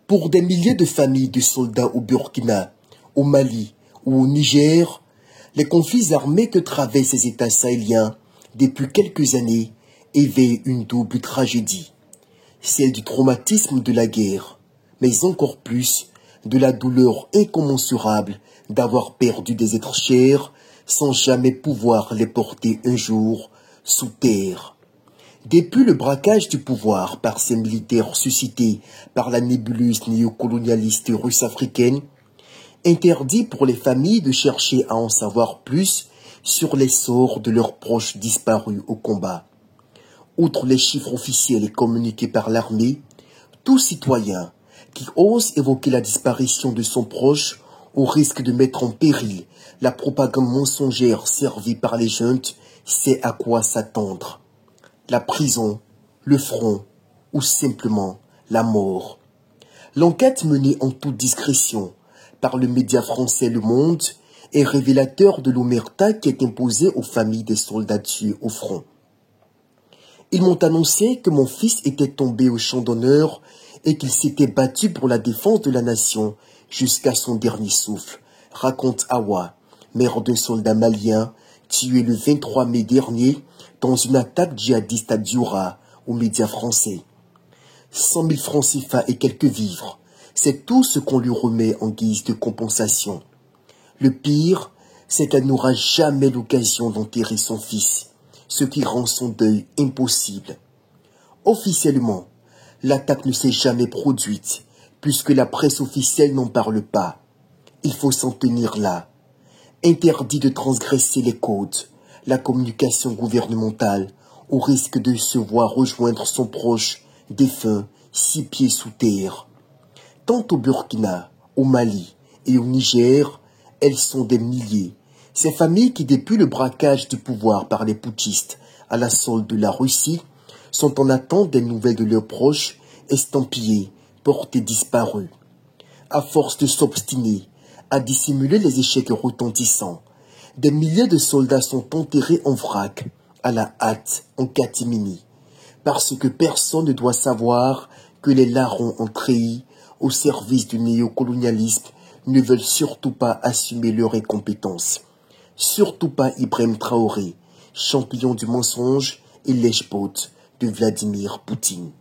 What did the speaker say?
Pour des milliers de familles de soldats au Burkina, au Mali ou au Niger, les conflits armés que traversent ces États sahéliens depuis quelques années éveillent une double tragédie. Celle du traumatisme de la guerre, mais encore plus de la douleur incommensurable d'avoir perdu des êtres chers sans jamais pouvoir les porter un jour sous terre. Depuis le braquage du pouvoir par ces militaires suscités par la nébuleuse néocolonialiste russe-africaine, interdit pour les familles de chercher à en savoir plus sur les sorts de leurs proches disparus au combat. Outre les chiffres officiels et communiqués par l'armée, tout citoyen qui ose évoquer la disparition de son proche au risque de mettre en péril la propagande mensongère servie par les juntes sait à quoi s'attendre. La prison, le front ou simplement la mort. L'enquête menée en toute discrétion par le média français Le Monde est révélateur de l'omerta qui est imposée aux familles des soldats tués au front. Ils m'ont annoncé que mon fils était tombé au champ d'honneur et qu'il s'était battu pour la défense de la nation jusqu'à son dernier souffle, raconte Awa, mère d'un soldat malien tué le 23 mai dernier dans une attaque djihadiste à Dioura, aux médias français. 100 000 francs CFA et quelques vivres, c'est tout ce qu'on lui remet en guise de compensation. Le pire, c'est qu'elle n'aura jamais l'occasion d'enterrer son fils, ce qui rend son deuil impossible. Officiellement, l'attaque ne s'est jamais produite, puisque la presse officielle n'en parle pas. Il faut s'en tenir là. Interdit de transgresser les codes, la communication gouvernementale, au risque de se voir rejoindre son proche, défunt, 6 pieds sous terre. Tant au Burkina, au Mali et au Niger, elles sont des milliers. Ces familles qui, depuis le braquage du pouvoir par les putschistes à la solde de la Russie, sont en attente des nouvelles de leurs proches, estampillés, portés disparus. À force de s'obstiner, à dissimuler les échecs retentissants, des milliers de soldats sont enterrés en vrac, à la hâte, en catimini, parce que personne ne doit savoir que les larrons en treillis, au service du néocolonialisme, ne veulent surtout pas assumer leur incompétence. Surtout pas Ibrahim Traoré, champion du mensonge et lèche-pote de Vladimir Poutine.